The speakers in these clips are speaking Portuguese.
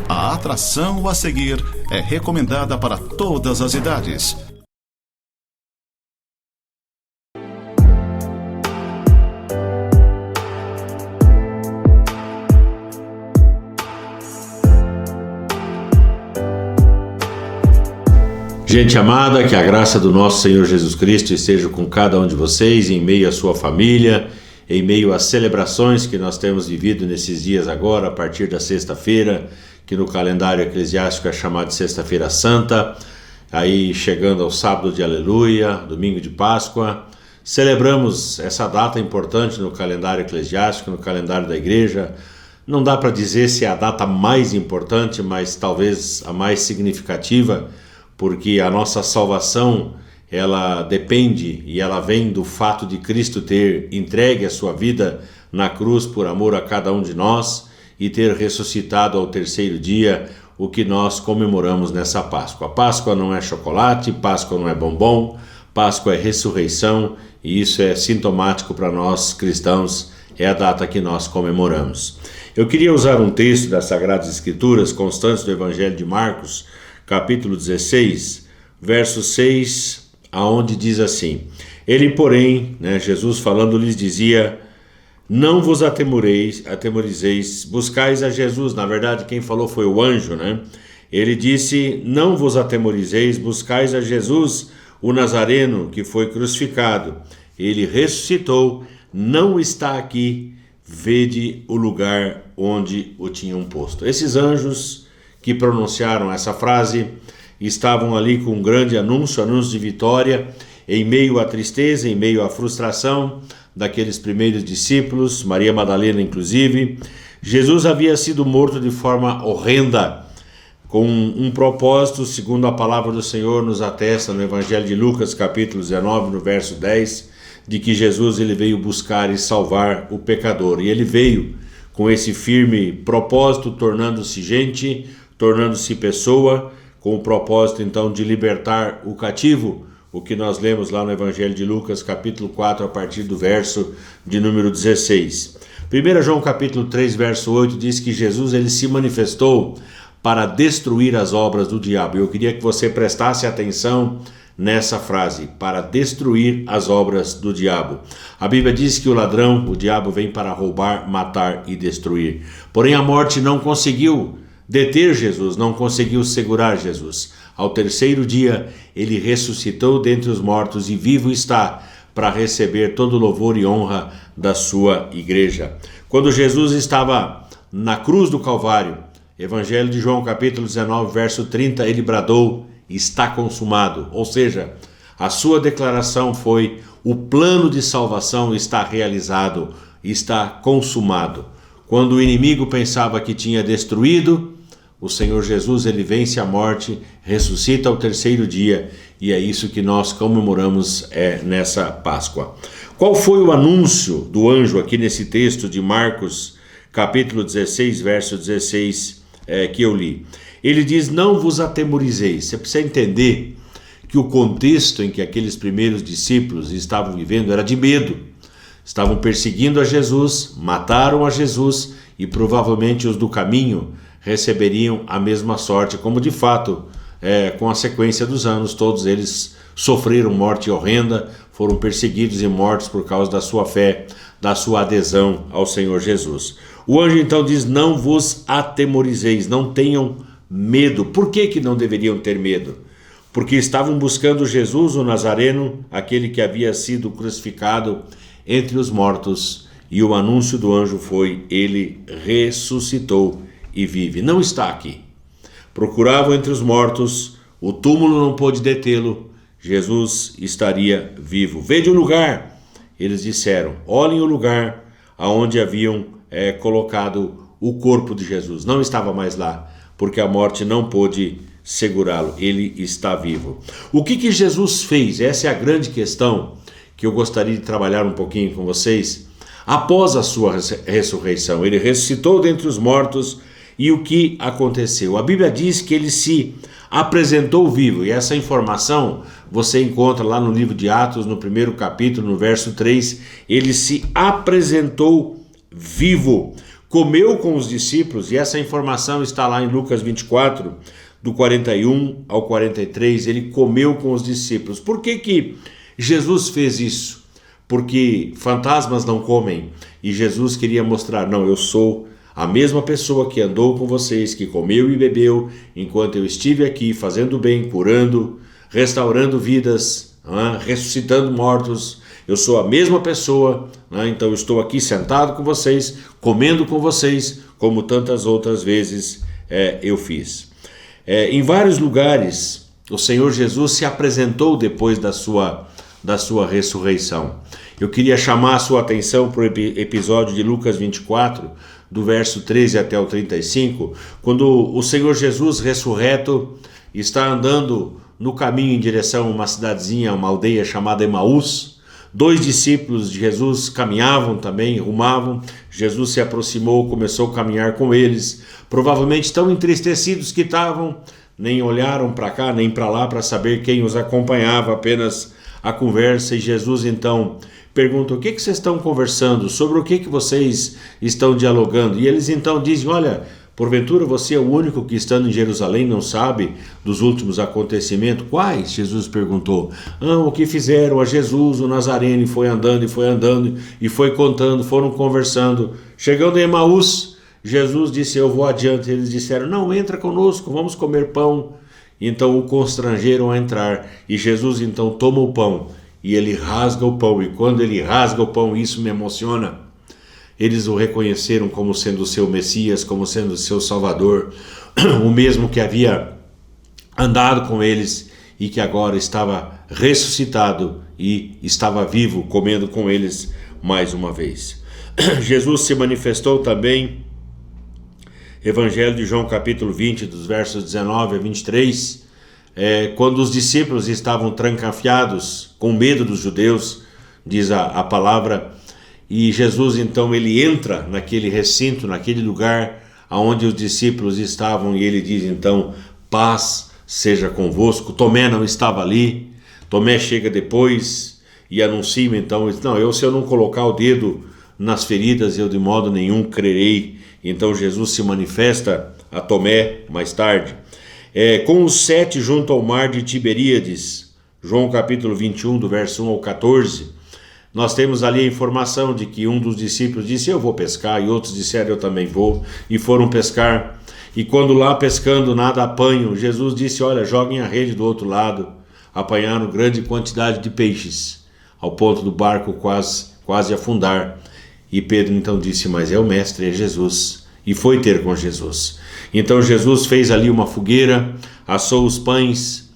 A atração a seguir é recomendada para todas as idades. Gente amada, que a graça do nosso Senhor Jesus Cristo esteja com cada um de vocês, em meio à sua família, em meio às celebrações que nós temos vivido nesses dias agora, a partir da sexta-feira, que no calendário eclesiástico é chamado de Sexta-feira Santa, aí chegando ao sábado de Aleluia, domingo de Páscoa. Celebramos essa data importante no calendário eclesiástico, no calendário da igreja. Não dá para dizer se é a data mais importante, mas talvez a mais significativa, porque a nossa salvação, ela depende e ela vem do fato de Cristo ter entregue a sua vida na cruz por amor a cada um de nós e ter ressuscitado ao terceiro dia, o que nós comemoramos nessa Páscoa. A Páscoa não é chocolate, Páscoa não é bombom, Páscoa é ressurreição, e isso é sintomático para nós cristãos, é a data que nós comemoramos. Eu queria usar um texto das Sagradas Escrituras, constantes do Evangelho de Marcos, capítulo 16, verso 6, aonde diz assim: Ele, porém, Jesus falando, lhes dizia: não vos atemorizeis, buscais a Jesus. Na verdade, quem falou foi o anjo, Ele disse: não vos atemorizeis, buscais a Jesus, o Nazareno, que foi crucificado. Ele ressuscitou, não está aqui, vede o lugar onde o tinham posto. Esses anjos que pronunciaram essa frase estavam ali com um grande anúncio de vitória, em meio à tristeza, em meio à frustração daqueles primeiros discípulos, Maria Madalena inclusive. Jesus havia sido morto de forma horrenda, com um propósito, segundo a palavra do Senhor nos atesta no Evangelho de Lucas, capítulo 19, no verso 10, de que Jesus ele veio buscar e salvar o pecador. E ele veio com esse firme propósito, tornando-se gente, tornando-se pessoa, com o propósito então de libertar o cativo, o que nós lemos lá no Evangelho de Lucas, capítulo 4, a partir do verso de número 16. 1 João capítulo 3, verso 8, diz que Jesus ele se manifestou para destruir as obras do diabo. Eu queria que você prestasse atenção nessa frase: para destruir as obras do diabo. A Bíblia diz que o ladrão, o diabo, vem para roubar, matar e destruir. Porém a morte não conseguiu deter Jesus, não conseguiu segurar Jesus. Ao terceiro dia, ele ressuscitou dentre os mortos e vivo está para receber todo louvor e honra da sua igreja. Quando Jesus estava na cruz do Calvário, Evangelho de João, capítulo 19, verso 30, ele bradou: está consumado. Ou seja, a sua declaração foi: o plano de salvação está realizado, está consumado. Quando o inimigo pensava que tinha destruído, o Senhor Jesus ele vence a morte, ressuscita ao terceiro dia, e é isso que nós comemoramos nessa Páscoa. Qual foi o anúncio do anjo aqui nesse texto de Marcos, capítulo 16, verso 16, que eu li? Ele diz: não vos atemorizeis. Você precisa entender que o contexto em que aqueles primeiros discípulos estavam vivendo era de medo. Estavam perseguindo a Jesus, mataram a Jesus, e provavelmente os do caminho receberiam a mesma sorte, como de fato, com a sequência dos anos, todos eles sofreram morte horrenda, foram perseguidos e mortos por causa da sua fé, da sua adesão ao Senhor Jesus. O anjo então diz: não vos atemorizeis, não tenham medo. Por que não deveriam ter medo? Porque estavam buscando Jesus, o Nazareno, aquele que havia sido crucificado entre os mortos, e o anúncio do anjo foi: ele ressuscitou e vive. Não está aqui. Procuravam entre os mortos, o túmulo não pôde detê-lo, Jesus estaria vivo. Vede o lugar, eles disseram. Olhem o lugar aonde haviam colocado o corpo de Jesus. Não estava mais lá, porque a morte não pôde segurá-lo. Ele está vivo. O que Jesus fez? Essa é a grande questão que eu gostaria de trabalhar um pouquinho com vocês. Após a sua ressurreição, ele ressuscitou dentre os mortos. E o que aconteceu? A Bíblia diz que ele se apresentou vivo, e essa informação você encontra lá no livro de Atos, no primeiro capítulo, no verso 3, ele se apresentou vivo. comeu com os discípulos, e essa informação está lá em Lucas 24, do 41 ao 43, ele comeu com os discípulos. Por que Jesus fez isso? Porque fantasmas não comem, e Jesus queria mostrar, não, eu sou a mesma pessoa que andou com vocês, que comeu e bebeu, enquanto eu estive aqui fazendo bem, curando, restaurando vidas, ressuscitando mortos. Eu sou a mesma pessoa, então eu estou aqui sentado com vocês, comendo com vocês, como tantas outras vezes eu fiz. Em vários lugares, o Senhor Jesus se apresentou depois da sua ressurreição. Eu queria chamar a sua atenção para o episódio de Lucas 24, do verso 13 até o 35, quando o Senhor Jesus ressurreto está andando no caminho em direção a uma cidadezinha, uma aldeia chamada Emaús. 2 discípulos de Jesus caminhavam também, rumavam. Jesus se aproximou, começou a caminhar com eles, provavelmente tão entristecidos que estavam, nem olharam para cá nem para lá para saber quem os acompanhava, apenas a conversa. E Jesus então pergunta: o que vocês estão conversando? Sobre o que vocês estão dialogando? E eles então dizem: olha, porventura você é o único que, estando em Jerusalém, não sabe dos últimos acontecimentos? Quais? Jesus perguntou. O que fizeram a Jesus, o Nazareno, e foi andando, e foi contando, foram conversando. Chegando em Emaús, Jesus disse: eu vou adiante. Eles disseram: não, entra conosco, vamos comer pão. Então o constrangeram a entrar, e Jesus então toma o pão, e ele rasga o pão, e quando ele rasga o pão, isso me emociona. Eles o reconheceram como sendo o seu Messias, como sendo o seu Salvador, o mesmo que havia andado com eles e que agora estava ressuscitado e estava vivo, comendo com eles mais uma vez. Jesus se manifestou também, Evangelho de João capítulo 20, dos versos 19 a 23, quando os discípulos estavam trancafiados, com medo dos judeus, diz a palavra. E Jesus então ele entra naquele recinto, naquele lugar onde os discípulos estavam, e ele diz então: paz seja convosco. Tomé não estava ali. Tomé chega depois e anuncia então: não, se eu não colocar o dedo nas feridas, eu de modo nenhum crerei. Então Jesus se manifesta a Tomé mais tarde. Com os 7 junto ao mar de Tiberíades, João capítulo 21, do verso 1 ao 14, nós temos ali a informação de que um dos discípulos disse: eu vou pescar, e outros disseram: eu também vou, e foram pescar. E quando lá pescando nada apanham, Jesus disse: olha, joguem a rede do outro lado. Apanharam grande quantidade de peixes, ao ponto do barco quase afundar. E Pedro então disse: mas é o mestre, é Jesus. E foi ter com Jesus. Então Jesus fez ali uma fogueira, assou os pães,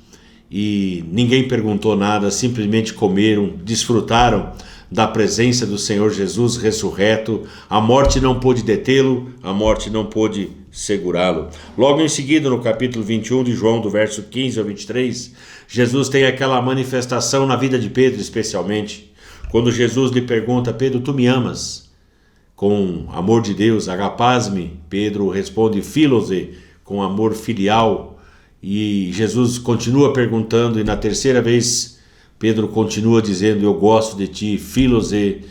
e ninguém perguntou nada, simplesmente comeram, desfrutaram da presença do Senhor Jesus ressurreto. A morte não pôde detê-lo, a morte não pôde segurá-lo. Logo em seguida, no capítulo 21 de João, do verso 15 ao 23, Jesus tem aquela manifestação na vida de Pedro, especialmente, quando Jesus lhe pergunta: Pedro, tu me amas? Com amor de Deus, agapás-me. Pedro responde filose, com amor filial. E Jesus continua perguntando, e na terceira vez Pedro continua dizendo: eu gosto de ti, filose.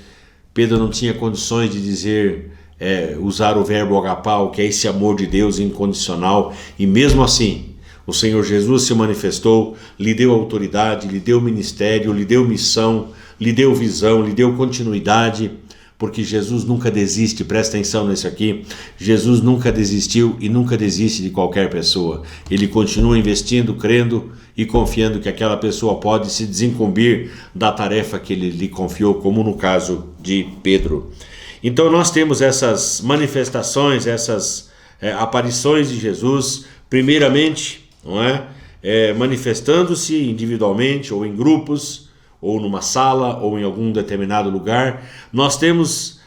Pedro não tinha condições de dizer, usar o verbo agapau, que é esse amor de Deus incondicional, e mesmo assim o Senhor Jesus se manifestou, lhe deu autoridade, lhe deu ministério, lhe deu missão, lhe deu visão, lhe deu continuidade, porque Jesus nunca desiste. Presta atenção nisso aqui: Jesus nunca desistiu e nunca desiste de qualquer pessoa. Ele continua investindo, crendo e confiando que aquela pessoa pode se desincumbir da tarefa que ele lhe confiou, como no caso de Pedro. Então nós temos essas manifestações, essas aparições de Jesus, primeiramente, não é? Manifestando-se individualmente ou em grupos, ou numa sala, ou em algum determinado lugar. Nós temos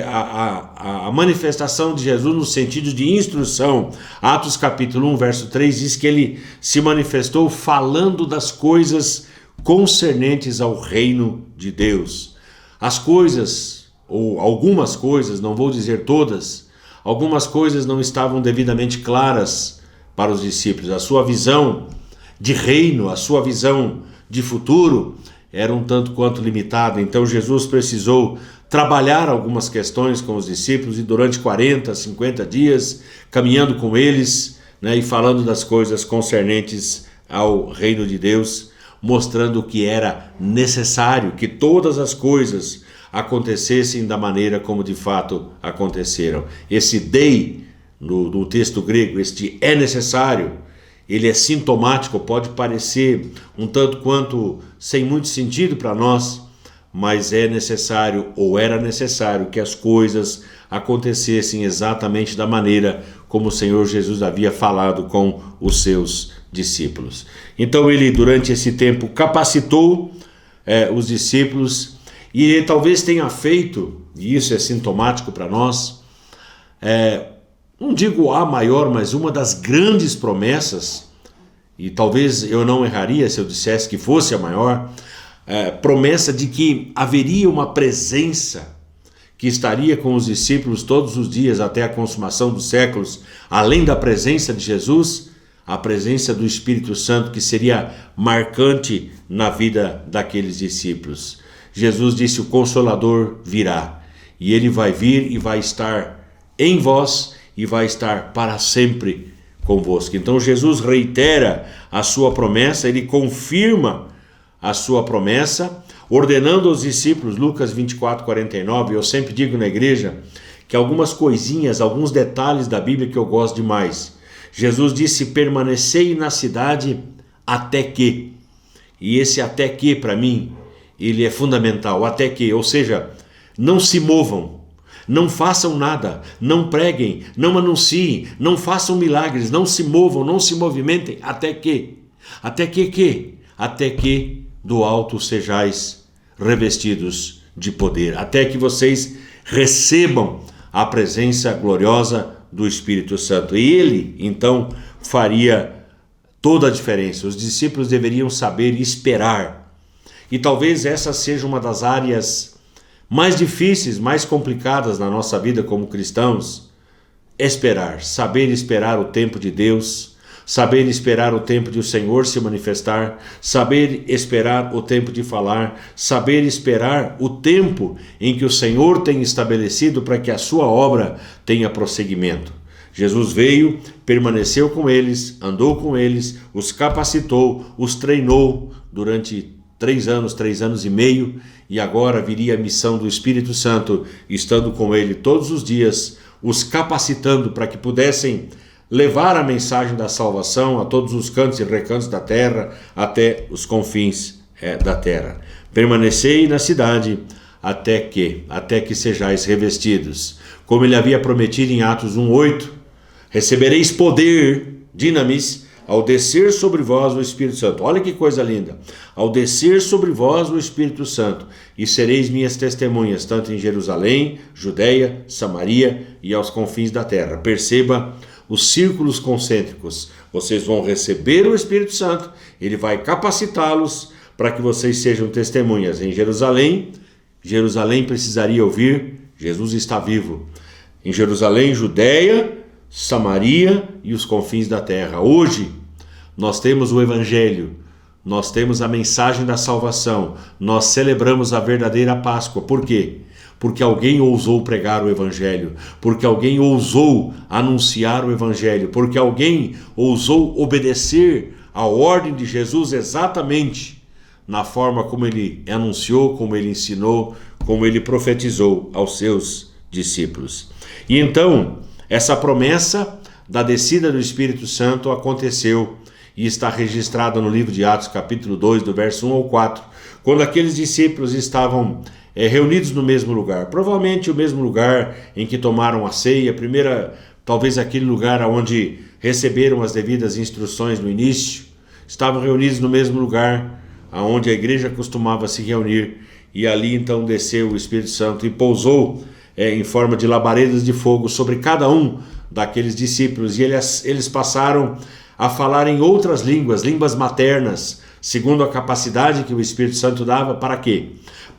a manifestação de Jesus no sentido de instrução. Atos capítulo 1, verso 3, diz que ele se manifestou falando das coisas concernentes ao reino de Deus. As coisas, ou algumas coisas, não vou dizer todas, algumas coisas não estavam devidamente claras para os discípulos. A sua visão de reino, a sua visão de futuro era um tanto quanto limitada. Então Jesus precisou trabalhar algumas questões com os discípulos e durante 40, 50 dias, caminhando com eles, né, e falando das coisas concernentes ao reino de Deus, mostrando que era necessário que todas as coisas acontecessem da maneira como de fato aconteceram. Esse dei, no texto grego, este é necessário, ele é sintomático, pode parecer um tanto quanto sem muito sentido para nós, mas é necessário, ou era necessário, que as coisas acontecessem exatamente da maneira como o Senhor Jesus havia falado com os seus discípulos. Então ele, durante esse tempo, capacitou os discípulos, e ele talvez tenha feito, e isso é sintomático para nós, não digo a maior, mas uma das grandes promessas, e talvez eu não erraria se eu dissesse que fosse a maior, promessa de que haveria uma presença que estaria com os discípulos todos os dias até a consumação dos séculos, além da presença de Jesus, a presença do Espírito Santo que seria marcante na vida daqueles discípulos. Jesus disse: o Consolador virá, e ele vai vir e vai estar em vós e vai estar para sempre convosco. Então Jesus reitera a sua promessa, ele confirma a sua promessa, ordenando aos discípulos, Lucas 24, 49, eu sempre digo na igreja que algumas coisinhas, alguns detalhes da Bíblia que eu gosto demais. Jesus disse: permanecei na cidade até que, e esse até que para mim, ele é fundamental, até que, ou seja, não se movam, não façam nada, não preguem, não anunciem, não façam milagres, não se movam, não se movimentem, até que do alto sejais revestidos de poder, até que vocês recebam a presença gloriosa do Espírito Santo. E ele, então, faria toda a diferença. Os discípulos deveriam saber esperar. E talvez essa seja uma das áreas mais difíceis, mais complicadas na nossa vida como cristãos. Esperar, saber esperar o tempo de Deus, saber esperar o tempo de o Senhor se manifestar, saber esperar o tempo de falar, saber esperar o tempo em que o Senhor tem estabelecido para que a sua obra tenha prosseguimento. Jesus veio, permaneceu com eles, andou com eles, os capacitou, os treinou durante 3 anos e meio, e agora viria a missão do Espírito Santo, estando com ele todos os dias, os capacitando para que pudessem levar a mensagem da salvação a todos os cantos e recantos da terra, até os confins da terra. Permanecei na cidade até que sejais revestidos. Como ele havia prometido em Atos 1:8, recebereis poder, dinamis, ao descer sobre vós o Espírito Santo. Olha que coisa linda. Ao descer sobre vós o Espírito Santo, e sereis minhas testemunhas, tanto em Jerusalém, Judeia, Samaria e aos confins da terra. Perceba os círculos concêntricos. Vocês vão receber o Espírito Santo, ele vai capacitá-los para que vocês sejam testemunhas. Em Jerusalém precisaria ouvir: Jesus está vivo. Em Jerusalém, Judeia, Samaria e os confins da terra. Hoje nós temos o Evangelho, nós temos a mensagem da salvação, nós celebramos a verdadeira Páscoa. Por quê? Porque alguém ousou pregar o Evangelho, porque alguém ousou anunciar o Evangelho, porque alguém ousou obedecer à ordem de Jesus exatamente na forma como ele anunciou, como ele ensinou, como ele profetizou aos seus discípulos. E então, essa promessa da descida do Espírito Santo aconteceu e está registrada no livro de Atos, capítulo 2, do verso 1 ao 4, quando aqueles discípulos estavam reunidos no mesmo lugar, provavelmente o mesmo lugar em que tomaram a ceia, talvez aquele lugar onde receberam as devidas instruções no início, estavam reunidos no mesmo lugar onde a igreja costumava se reunir, e ali então desceu o Espírito Santo e pousou em forma de labaredas de fogo sobre cada um daqueles discípulos, e eles passaram a falar em outras línguas maternas, segundo a capacidade que o Espírito Santo dava. Para quê?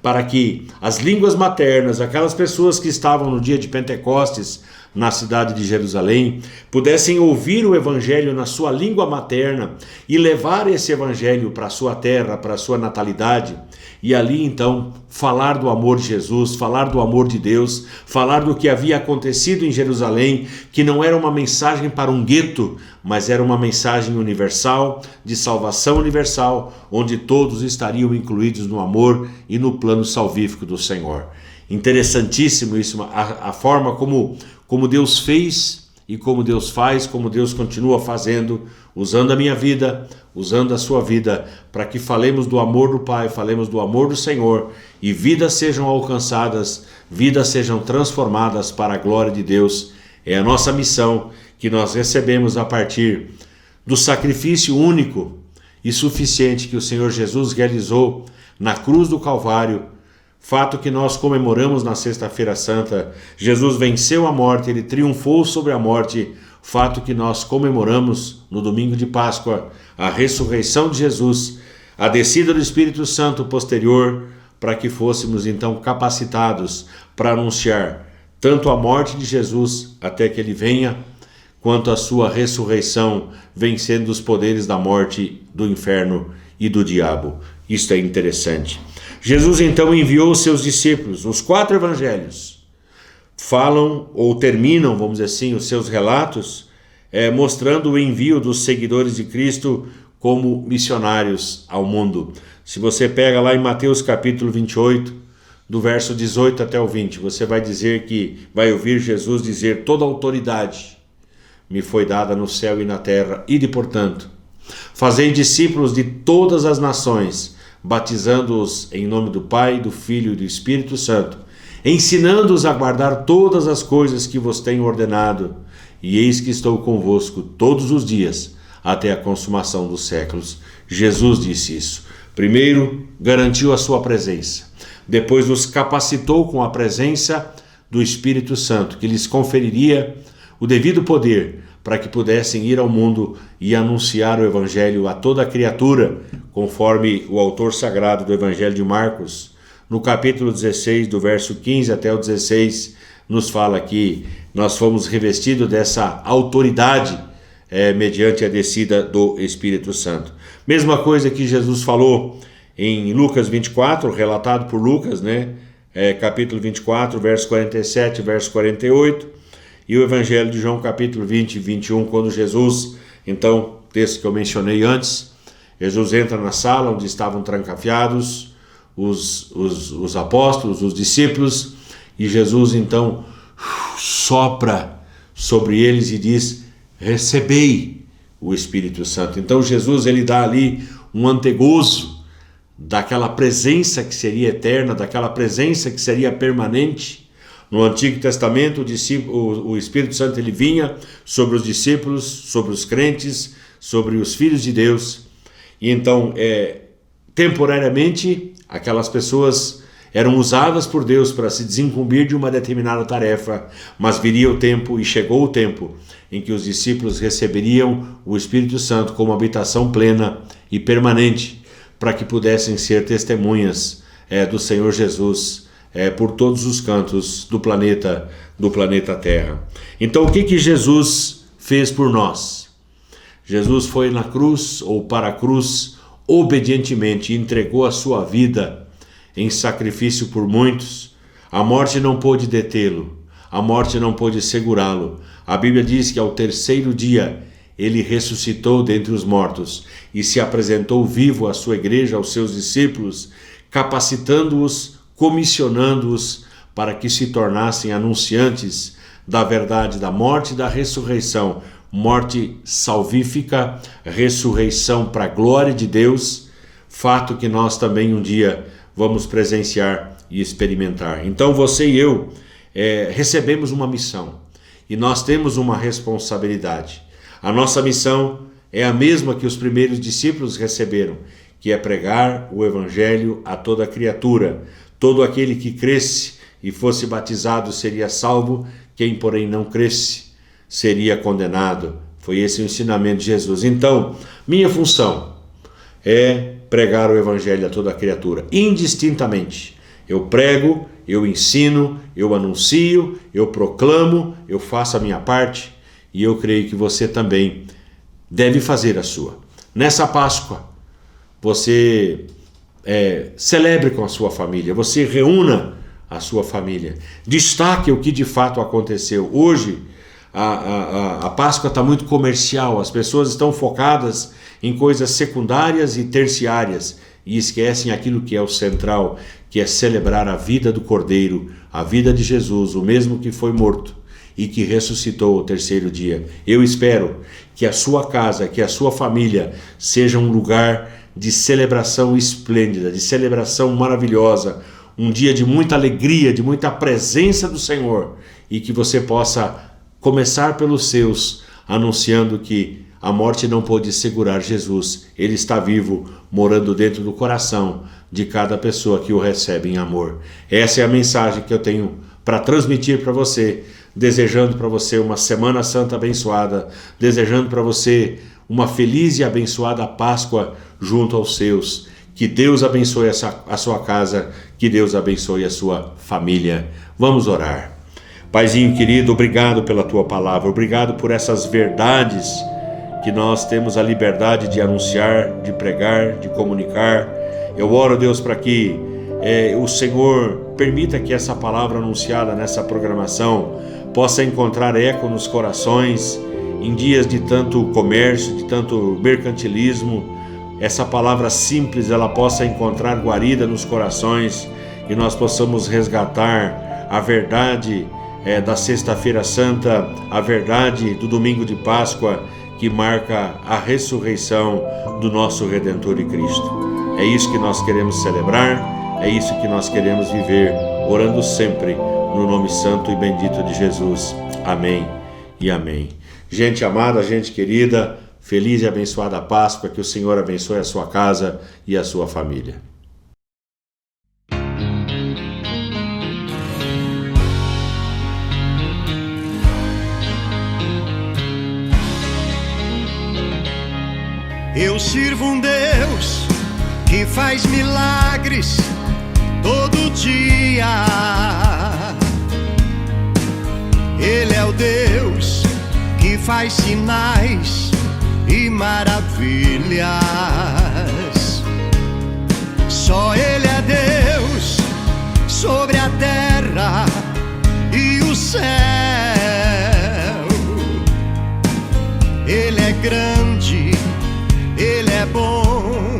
Para que as línguas maternas, aquelas pessoas que estavam no dia de Pentecostes na cidade de Jerusalém, pudessem ouvir o Evangelho na sua língua materna e levar esse Evangelho para a sua terra, para a sua natalidade. e ali então falar do amor de Jesus, falar do amor de Deus, falar do que havia acontecido em Jerusalém, que não era uma mensagem para um gueto, mas era uma mensagem universal, de salvação universal, onde todos estariam incluídos no amor e no plano salvífico do Senhor. Interessantíssimo isso, a forma como Deus fez e como Deus faz, como Deus continua fazendo, usando a minha vida, usando a sua vida, para que falemos do amor do Pai, falemos do amor do Senhor, e vidas sejam alcançadas, vidas sejam transformadas para a glória de Deus. É a nossa missão que nós recebemos a partir do sacrifício único e suficiente que o Senhor Jesus realizou na cruz do Calvário, fato que nós comemoramos na Sexta-feira Santa. Jesus venceu a morte, ele triunfou sobre a morte, fato que nós comemoramos no domingo de Páscoa, a ressurreição de Jesus, a descida do Espírito Santo posterior, para que fôssemos então capacitados para anunciar tanto a morte de Jesus até que ele venha, quanto a sua ressurreição, vencendo os poderes da morte, do inferno e do diabo. Isto é interessante. Jesus então enviou os seus discípulos. Os 4 evangelhos falam ou terminam, vamos dizer assim, os seus relatos mostrando o envio dos seguidores de Cristo como missionários ao mundo. Se você pega lá em Mateus capítulo 28, do verso 18 até o 20, você vai ouvir Jesus dizer: toda autoridade me foi dada no céu e na terra, ide, portanto, fazei discípulos de todas as nações, batizando-os em nome do Pai, do Filho e do Espírito Santo, ensinando-os a guardar todas as coisas que vos tenho ordenado, e eis que estou convosco todos os dias, até a consumação dos séculos. Jesus disse isso. Primeiro, garantiu a sua presença. Depois, os capacitou com a presença do Espírito Santo, que lhes conferiria o devido poder para que pudessem ir ao mundo e anunciar o Evangelho a toda criatura, conforme o autor sagrado do Evangelho de Marcos, no capítulo 16, do verso 15 até o 16, nos fala que nós fomos revestidos dessa autoridade mediante a descida do Espírito Santo. Mesma coisa que Jesus falou em Lucas 24, relatado por Lucas, capítulo 24, verso 47, verso 48, e o Evangelho de João, capítulo 20 e 21, quando Jesus, então, texto que eu mencionei antes, Jesus entra na sala onde estavam trancafiados os apóstolos, os discípulos, e Jesus então sopra sobre eles e diz: recebei o Espírito Santo. Então Jesus, ele dá ali um antegozo daquela presença que seria eterna, daquela presença que seria permanente. No Antigo Testamento, o Espírito Santo ele vinha sobre os discípulos, sobre os crentes, sobre os filhos de Deus. E então, temporariamente, aquelas pessoas eram usadas por Deus para se desincumbir de uma determinada tarefa, mas viria o tempo, e chegou o tempo, em que os discípulos receberiam o Espírito Santo como habitação plena e permanente, para que pudessem ser testemunhas do Senhor Jesus por todos os cantos do planeta Terra. Então, o que Jesus fez por nós? Jesus foi na cruz, ou para a cruz, obedientemente, e entregou a sua vida em sacrifício por muitos. A morte não pôde detê-lo, a morte não pôde segurá-lo. A Bíblia diz que ao 3º dia ele ressuscitou dentre os mortos e se apresentou vivo à sua igreja, aos seus discípulos, capacitando-os, comissionando-os para que se tornassem anunciantes da verdade da morte e da ressurreição. Morte salvífica, ressurreição para a glória de Deus, fato que nós também um dia vamos presenciar e experimentar. Então você e eu recebemos uma missão e nós temos uma responsabilidade. A nossa missão é a mesma que os primeiros discípulos receberam, que é pregar o Evangelho a toda criatura. Todo aquele que cresce e fosse batizado seria salvo, quem porém não cresce seria condenado. Foi esse o ensinamento de Jesus. Então, minha função é pregar o Evangelho a toda criatura, indistintamente. Eu prego, eu ensino, eu anuncio, eu proclamo, eu faço a minha parte, e eu creio que você também deve fazer a sua. Nessa Páscoa, você celebre com a sua família, você reúna a sua família, destaque o que de fato aconteceu. Hoje a Páscoa está muito comercial, as pessoas estão focadas em coisas secundárias e terciárias e esquecem aquilo que é o central, que é celebrar a vida do Cordeiro, a vida de Jesus, o mesmo que foi morto e que ressuscitou ao terceiro dia. Eu espero que a sua casa, que a sua família seja um lugar de celebração esplêndida, de celebração maravilhosa, um dia de muita alegria, de muita presença do Senhor, e que você possa começar pelos seus, anunciando que a morte não pôde segurar Jesus. Ele está vivo, morando dentro do coração de cada pessoa que o recebe em amor. Essa é a mensagem que eu tenho para transmitir para você, desejando para você uma Semana Santa abençoada, desejando para você uma feliz e abençoada Páscoa junto aos seus. Que Deus abençoe a sua casa, que Deus abençoe a sua família. Vamos orar. Paizinho querido, obrigado pela tua palavra, obrigado por essas verdades que nós temos a liberdade de anunciar, de pregar, de comunicar. Eu oro, Deus, para que o Senhor permita que essa palavra anunciada nessa programação possa encontrar eco nos corações em dias de tanto comércio, de tanto mercantilismo. Essa palavra simples, ela possa encontrar guarida nos corações e nós possamos resgatar a verdade da Sexta-feira Santa, a verdade do domingo de Páscoa, que marca a ressurreição do nosso Redentor e Cristo. É isso que nós queremos celebrar, é isso que nós queremos viver, orando sempre no nome santo e bendito de Jesus. Amém e amém. Gente amada, gente querida, feliz e abençoada Páscoa, que o Senhor abençoe a sua casa e a sua família. Eu sirvo um Deus que faz milagres todo dia. Ele é o Deus que faz sinais e maravilhas. Só Ele é Deus sobre a terra e o céu. Ele é grande, Ele é bom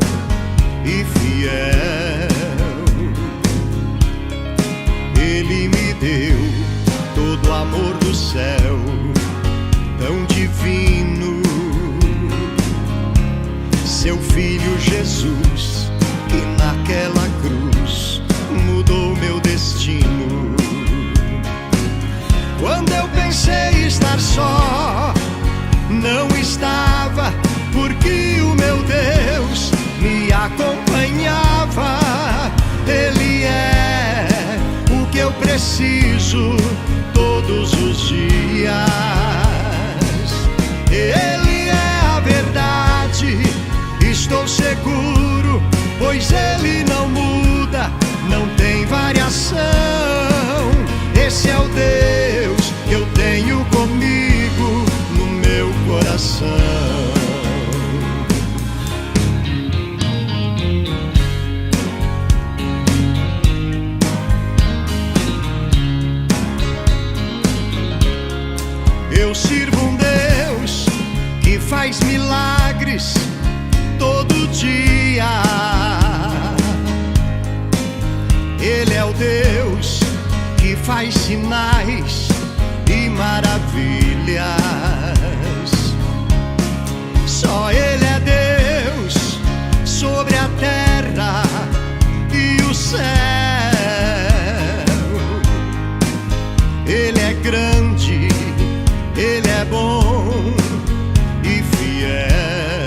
e fiel. Ele me deu todo o amor do céu, tão divino. Seu Filho Jesus, que naquela cruz mudou meu destino. Quando eu pensei estar só, não estava, porque o meu Deus me acompanhava. Ele é o que eu preciso todos os dias. Ele é a verdade, estou seguro, pois Ele não muda, não tem variação. Esse é o Deus que eu tenho comigo no meu coração. Eu sirvo um Deus que faz milagres todo dia. Ele é o Deus que faz sinais e maravilhas. Só Ele é Deus sobre a terra e o céu. Ele é grande, Ele é bom e fiel.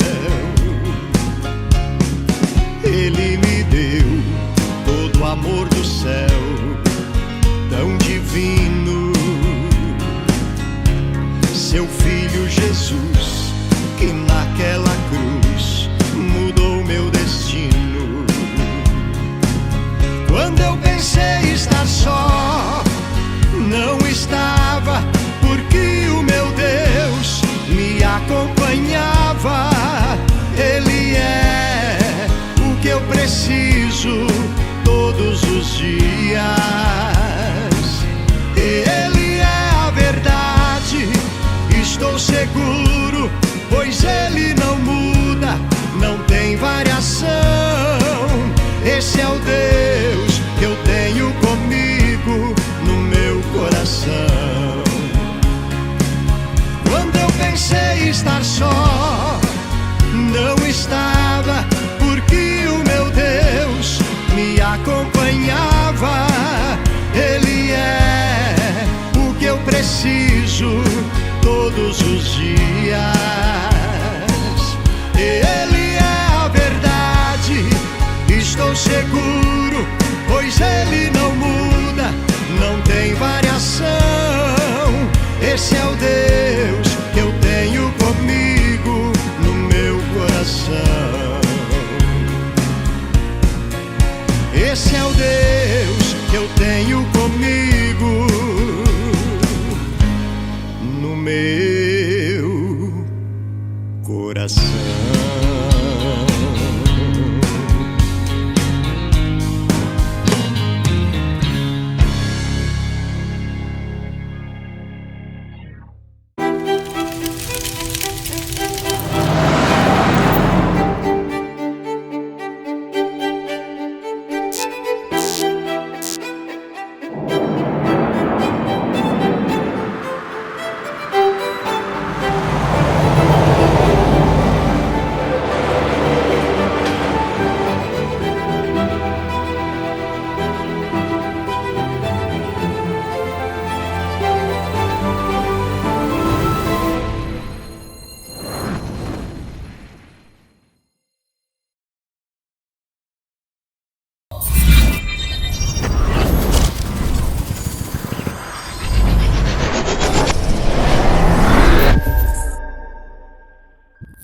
Ele me deu todo o amor do céu, tão divino. Seu Filho Jesus, coração.